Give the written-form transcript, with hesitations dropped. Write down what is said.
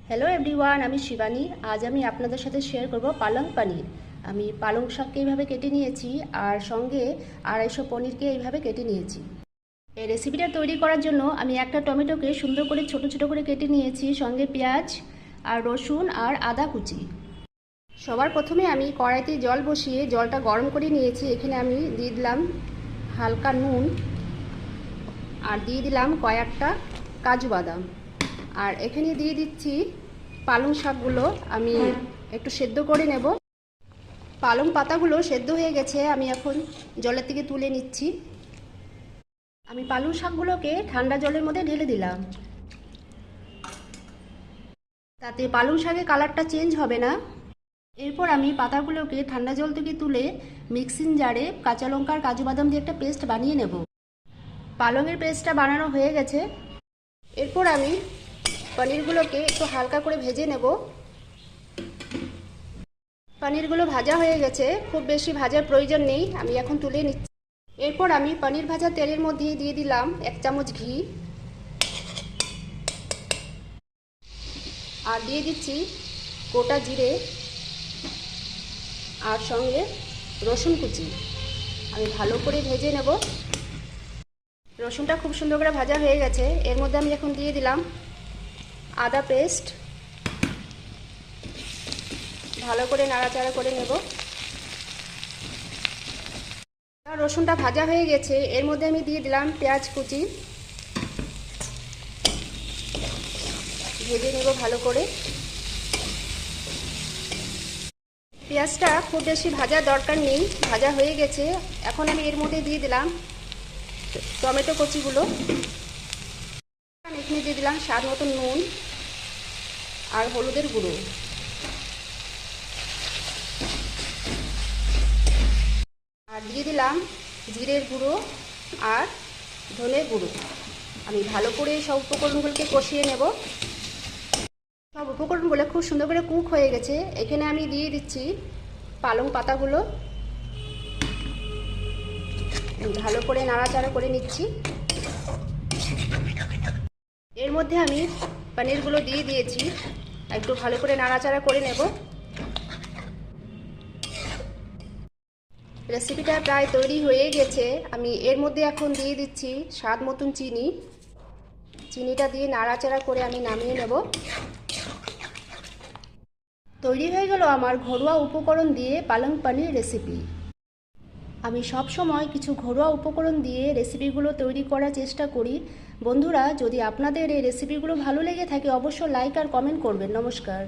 Hello everyone, আমি শিবানী। আজ আমি আপনাদের সাথে শেয়ার করব পালং পনির। আমি পালং শাককে এইভাবে কেটে নিয়েছি আর সঙ্গে 250 পনিরকে এইভাবে কেটে নিয়েছি। এই রেসিপিটা তৈরি করার জন্য আমি একটা টমেটোকে সুন্দর করে ছোট ছোট করে কেটে নিয়েছি, সঙ্গে পেঁয়াজ আর রসুন আর আদা কুচি। সবার প্রথমে আমি কড়াইতে জল বসিয়ে জলটা গরম করে নিয়েছি। এখানে আমি দিয়ে দিলাম হালকা নুন আর দিয়ে দিলাম কয়েকটা কাজু বাদাম, আর এখানে দিয়ে দিচ্ছি পালং শাকগুলো। আমি একটু সেদ্ধ করে নেব। পালং পাতাগুলো সেদ্ধ হয়ে গেছে, আমি এখন জলের থেকে তুলে নিচ্ছি। আমি পালং শাকগুলোকে ঠান্ডা জলের মধ্যে ঢেলে দিলাম, তাতে পালং শাকের কালারটা চেঞ্জ হবে না। এরপর আমি পাতাগুলোকে ঠান্ডা জল থেকে তুলে মিক্সিং জারে কাঁচা লঙ্কা আর কাজু বাদাম দিয়ে একটা পেস্ট বানিয়ে নেব। পালংয়ের পেস্টটা বানানো হয়ে গেছে। এরপর আমি পনিরগুলোকে একটু হালকা করে ভেজে নেব। পনিরগুলো ভাজা হয়ে গেছে, খুব বেশি ভাজার প্রয়োজন নেই, আমি এখন তুলে নিচ্ছি। এরপর আমি পনির ভাজা তেলের মধ্যে দিয়ে দিলাম 1 চামচ ঘি আর দিয়ে দিচ্ছি গোটা জিরে আর সঙ্গে রসুন কুচি। আমি ভালো করে ভেজে নেব। রসুনটা খুব সুন্দর করে ভাজা হয়ে গেছে। এর মধ্যে আমি এখন দিয়ে দিলাম আদা পেস্ট, ভালো করে নাড়াচাড়া করে নেব। রসুনটা ভাজা হয়ে গেছে, এর মধ্যে আমি দিয়ে দিলাম পেঁয়াজ কুচি, ভেজে নেব ভালো করে। পেঁয়াজটা খুব বেশি ভাজার দরকার নেই, ভাজা হয়ে গেছে। এখন আমি এর মধ্যে দিয়ে দিলাম টমেটো কচিগুলো। এখানে দিয়ে দিলাম স্বাদ মতো নুন আর হলুদের গুঁড়ো, আর দিয়ে দিলাম জিরের গুঁড়ো আর ধনের গুঁড়ো। আমি ভালো করে সব উপকরণগুলোকে কষিয়ে নেব। সব উপকরণগুলো খুব সুন্দর করে কুক হয়ে গেছে। এখানে আমি দিয়ে দিচ্ছি পালং পাতাগুলো, ভালো করে নাড়াচাড়া করে নিচ্ছি। এর মধ্যে আমি পনিরগুলো দিয়ে দিয়েছি, একটু ভালো করে নাড়াচাড়া করে নেব। রেসিপিটা প্রায় তৈরি হয়ে গেছে। আমি এর মধ্যে এখন দিয়ে দিচ্ছি স্বাদ মতন চিনি। চিনিটা দিয়ে নাড়াচাড়া করে আমি নামিয়ে নেব। তৈরি হয়ে গেল আমার ঘরোয়া উপকরণ দিয়ে পালং পনির রেসিপি। আমি সব সময় কিছু ঘরোয়া উপকরণ দিয়ে রেসিপিগুলো তৈরি করার চেষ্টা করি। বন্ধুরা, যদি আপনাদের এই রেসিপিগুলো ভালো লেগে থাকে অবশ্যই লাইক আর কমেন্ট করবেন। নমস্কার।